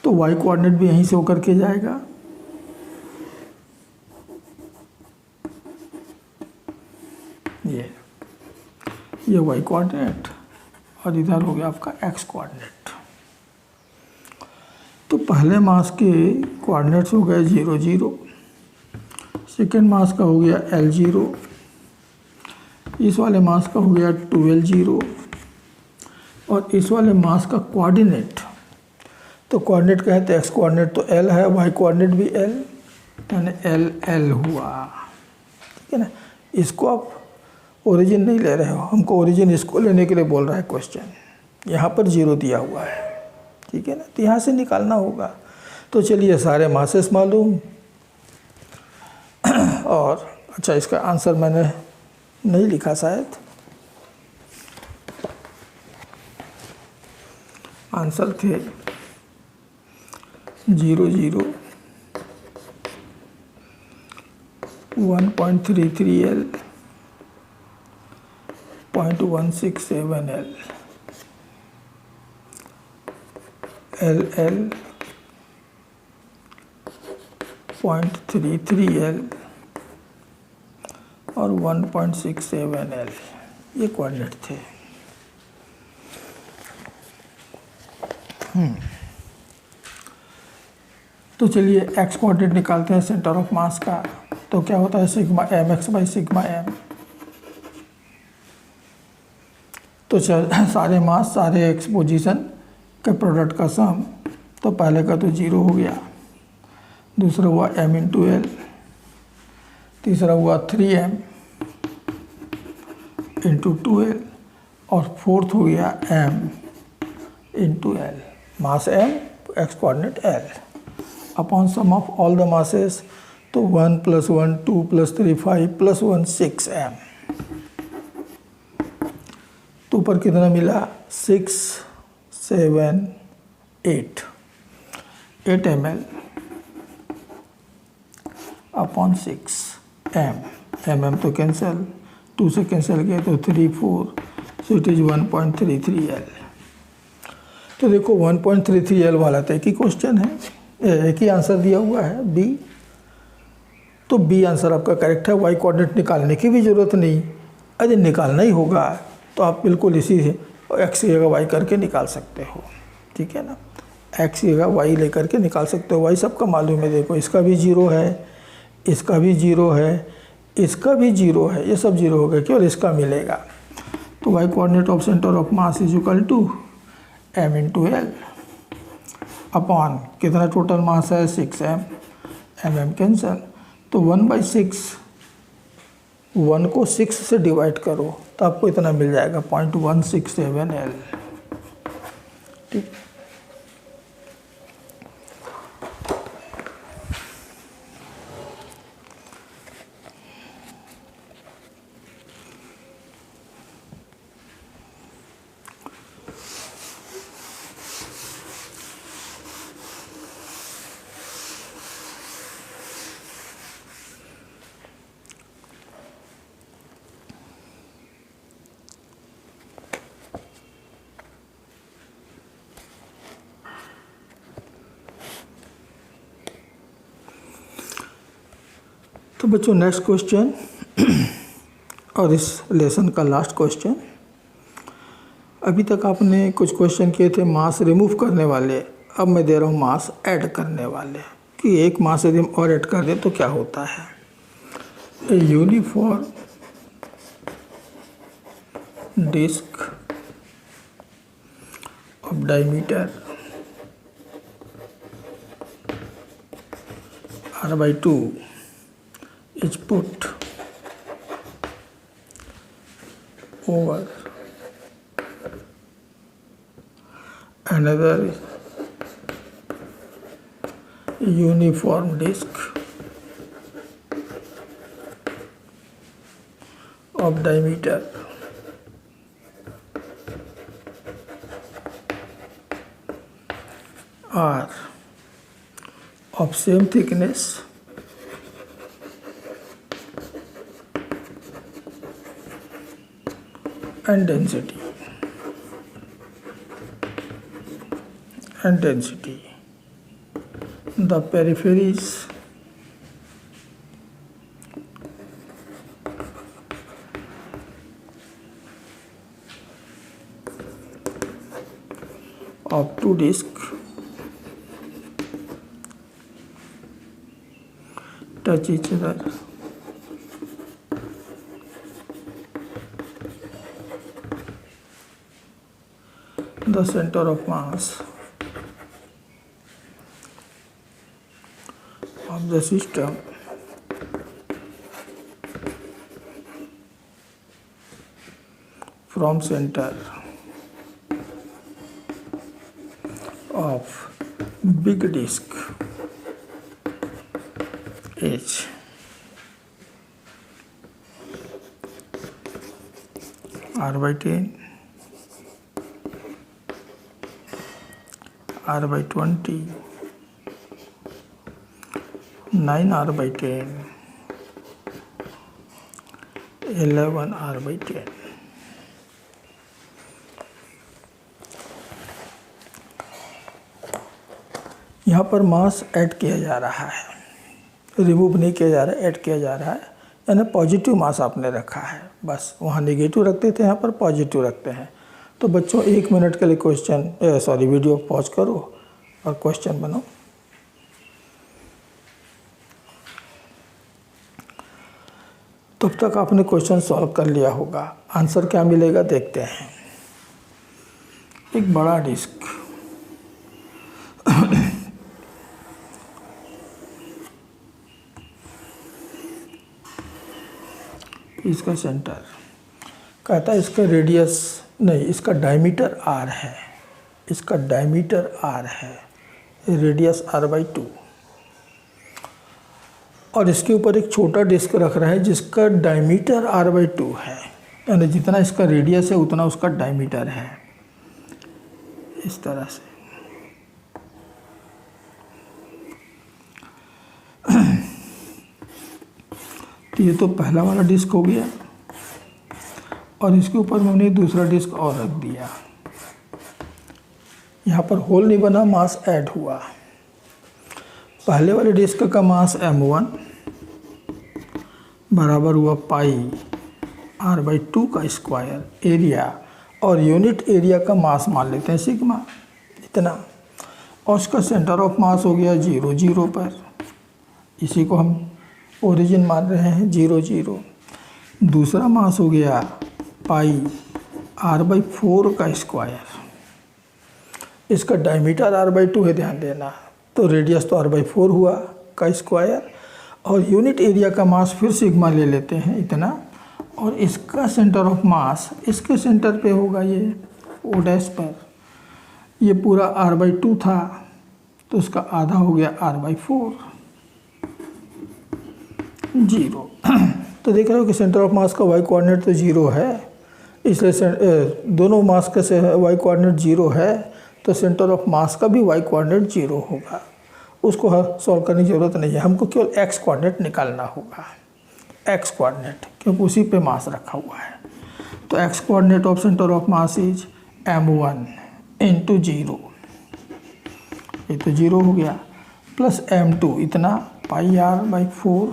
तो वाई कोऑर्डिनेट भी यहीं से होकर के जाएगा। ये वाई कोऑर्डिनेट, और इधर हो गया आपका एक्स कोऑर्डिनेट। तो पहले मास के कोऑर्डिनेट्स हो गए 0 0, सेकेंड मास का हो गया L 0, इस वाले मास का हो गया 2L 0, और इस वाले मास का कोऑर्डिनेट, तो कोऑर्डिनेट कहते हैं एक्स कोऑर्डिनेट तो L है, वाई कोऑर्डिनेट भी L, यानी L L हुआ। ठीक है ना। इसको आप ओरिजिन नहीं ले रहे हो, हमको ओरिजिन इसको लेने के लिए बोल रहा है क्वेश्चन। यहाँ पर 0 दिया हुआ है, ठीक है ना, तो यहाँ से निकालना होगा। तो चलिए, सारे मासेस मालूम, और अच्छा, इसका आंसर मैंने नहीं लिखा शायद। आंसर थे 0 0, 1.33L, 0.167L, LL 0.33L और 1.67L, ये कोऑर्डिनेट थे। तो चलिए एक्स कोऑर्डिनेट निकालते हैं सेंटर ऑफ मास का। तो क्या होता है? Sigma M X by sigma M. तो सारे मास सारे एक्स पोजीशन के प्रोडक्ट का सम, तो पहले का तो 0 हो गया, दूसरा हुआ m इंटू एल, तीसरा हुआ 3m इंटू 2l, और फोर्थ हो गया m into L. Mass m, X coordinate l, upon sum of all the masses, तो 1 + 1 2 + 3 5 + 1 6m। तो ऊपर कितना मिला? 6 7 8 ml अपॉन 6m। mm तो कैंसिल, 2 से कैंसिल किया तो 3 4, सो इट इज 1.33L। तो देखो 1.33L वाला तो एक ही क्वेश्चन है, एक ही आंसर दिया हुआ है बी। तो बी आंसर आपका करेक्ट है। वाई कोऑर्डिनेट निकालने की भी ज़रूरत नहीं, अरे निकालना ही होगा तो आप बिल्कुल इसी से एक्स की जगह वाई करके निकाल सकते हो। ठीक है ना, एक्स की जगह वाई लेकर के निकाल सकते हो। वाई सबका मालूम है, देखो इसका भी 0 है, इसका भी 0 है, इसका भी 0 है, ये सब 0 हो गए, केवल इसका मिलेगा। तो Y coordinate of centre of mass is equal to m into L upon कितना टोटल मास है? 6m, mm कैंसल, तो 1/6, 1 को 6 से डिवाइड करो तो आपको इतना मिल जाएगा 0.167L। ठीक, तो बच्चों नेक्स्ट क्वेश्चन और इस लेसन का लास्ट क्वेश्चन। अभी तक आपने कुछ क्वेश्चन किए थे मास रिमूव करने वाले, अब मैं दे रहा हूँ मास ऐड करने वाले कि एक मास यदि हम और ऐड कर दें तो क्या होता है। A uniform disc of diameter r/2 is put over another uniform disk of diameter r of same thickness and density the peripheries of two discs touch each other the center of mass of the system from center of big disk H r/10 r/20 9r/10 11r/10। यहाँ पर मास add किया जा रहा है, remove नहीं किया जा रहा है, ऐड किया जा रहा है, यानी पॉजिटिव मास आपने रखा है। बस वहाँ नेगेटिव रखते थे, यहाँ पर पॉजिटिव रखते हैं। तो बच्चों 1 मिनट के लिए वीडियो पॉज करो और क्वेश्चन बनाओ। तब तक आपने क्वेश्चन सॉल्व कर लिया होगा। आंसर क्या मिलेगा देखते हैं। एक बड़ा डिस्क इसका सेंटर कहता है, इसका रेडियस नहीं, इसका डायमीटर r है, इसका डायमीटर r है, रेडियस r/2 और इसके ऊपर एक छोटा डिस्क रख रहा है जिसका डायमीटर r/2 है, यानी जितना इसका रेडियस है उतना उसका डायमीटर है। इस तरह से तो ये तो पहला वाला डिस्क हो गया और इसके ऊपर मैंने दूसरा डिस्क और रख दिया। यहाँ पर होल नहीं बना, मास ऐड हुआ। पहले वाले डिस्क का मास m1 बराबर हुआ पाई r/2 का स्क्वायर एरिया, और यूनिट एरिया का मास मान लेते हैं सिग्मा इतना, और उसका सेंटर ऑफ मास हो गया 0 0 पर, इसी को हम ओरिजिन मान रहे हैं 0 0। दूसरा मास हो गया पाई r/4 का स्क्वायर, इसका डायमीटर r/2 है, ध्यान देना, तो रेडियस तो r/4 हुआ का स्क्वायर, और यूनिट एरिया का मास फिर सिग्मा ले लेते हैं इतना, और इसका सेंटर ऑफ मास इसके सेंटर पे होगा ये O' पर। ये पूरा r/2 था तो उसका आधा हो गया r/4 0। तो देख रहे हो कि सेंटर ऑफ मास का वाई कोऑर्डिनेट तो 0 है, इसलिए दोनों मास का से वाई कोऑर्डिनेट 0 है, तो सेंटर ऑफ मास का भी वाई कोऑर्डिनेट 0 होगा। उसको सॉल्व करने की ज़रूरत नहीं है, हमको केवल एक्स कोऑर्डिनेट निकालना होगा, एक्स कोऑर्डिनेट, क्योंकि उसी पे मास रखा हुआ है। तो X coordinate of centre of mass is m1 into 0, ये तो 0 हो गया, प्लस m2 इतना पाई r/4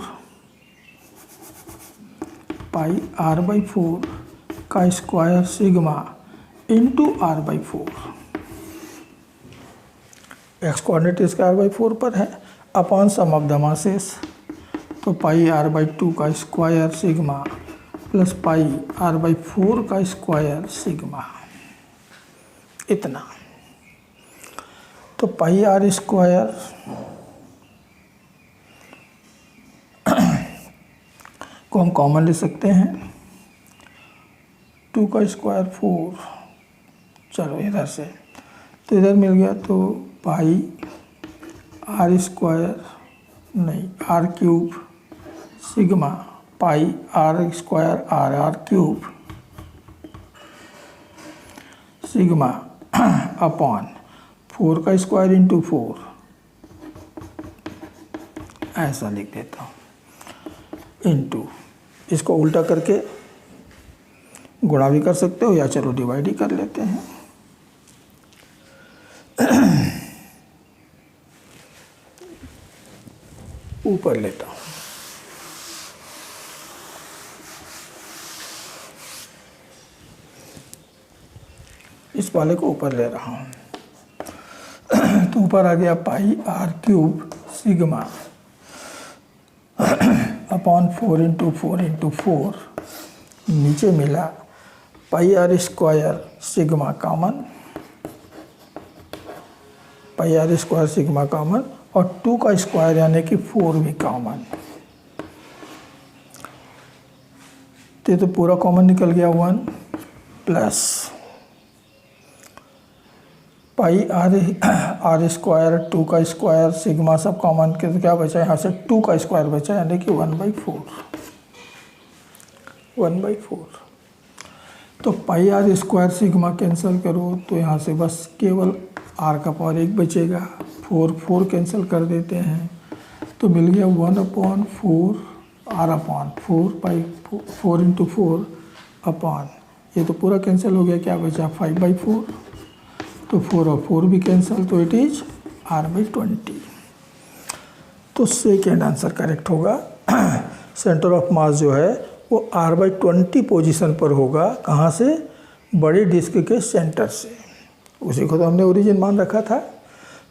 पाई r/4 का square sigma into r/4। X coordinate इसका r/4 पर है, upon sum of the masses, तो पाई r/2 का square sigma plus pi r/4 का स्क्वायर सिग्मा, इतना। तो पाई r स्क्वायर को हम कॉमन ले सकते हैं, 2 का स्क्वायर 4, चलो इधर से तो इधर मिल गया, तो पाई r स्क्वायर नहीं r³ sigma pi r square r cube sigma upon 4 का स्क्वायर इंटू 4, ऐसा लिख देता हूँ, इंटू इसको उल्टा करके गुणा भी कर सकते हो या चलो डिवाइड ही कर लेते हैं। ऊपर लेता हूँ, इस वाले को ऊपर ले रहा हूँ, तो ऊपर आ गया पाई r³ sigma upon 4 into 4 into 4, नीचे मिला पाई r स्क्वायर सिग्मा कॉमन, पाई r स्क्वायर सिग्मा कॉमन, और 2 का स्क्वायर यानी कि 4 भी कॉमन, तो ये तो पूरा कॉमन निकल गया 1 प्लस पाई r स्क्वायर 2 का स्क्वायर सिग्मा सब कॉमन के, तो क्या बचा यहाँ से 2 का स्क्वायर बचा, यानी कि 1/4। तो पाई r स्क्वायर सिग्मा कैंसिल करो तो यहाँ से बस केवल r का पावर 1 बचेगा, 4 कैंसिल कर देते हैं, तो मिल गया 1/4 r/4 पाई 4 इंटू 4 अपॉन, ये तो पूरा कैंसिल हो गया, क्या बचा 5/4, तो 4 और 4 भी कैंसिल, तो इट इज r/20। तो सेकेंड आंसर करेक्ट होगा। सेंटर ऑफ मास जो है वो r/20 पोजीशन पर होगा, कहाँ से, बड़े डिस्क के सेंटर से, उसी को तो हमने ओरिजिन मान रखा था,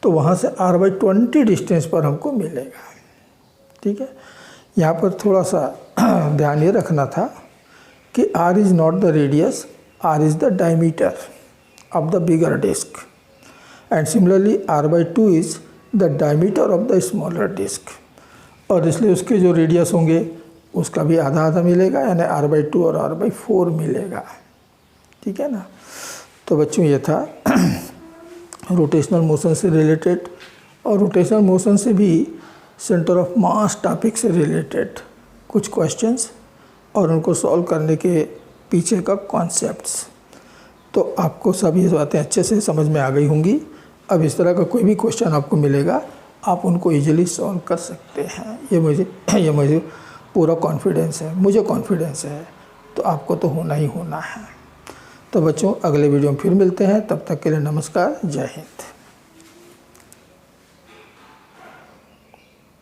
तो वहाँ से r/20 डिस्टेंस पर हमको मिलेगा। ठीक है, यहाँ पर थोड़ा सा ध्यान ये रखना था कि r is not the radius, r is the diameter of the bigger disk, and similarly r/2 is the diameter of the smaller disk, और इसलिए उसके जो रेडियस होंगे उसका भी आधा आधा मिलेगा, यानी r/2 और r/4 मिलेगा। ठीक है ना। तो बच्चों ये था रोटेशनल मोशन से रिलेटेड, और रोटेशनल मोशन से भी सेंटर ऑफ मास टॉपिक से रिलेटेड कुछ क्वेश्चंस और उनको सॉल्व करने के पीछे का कॉन्सेप्ट्स। तो आपको सब ये बातें अच्छे से समझ में आ गई होंगी। अब इस तरह का कोई भी क्वेश्चन आपको मिलेगा, आप उनको इजीली सॉल्व कर सकते हैं, ये मुझे पूरा कॉन्फिडेंस है, मुझे कॉन्फिडेंस है, तो आपको तो होना ही होना है। तो बच्चों अगले वीडियो में फिर मिलते हैं, तब तक के लिए नमस्कार, जय हिंद।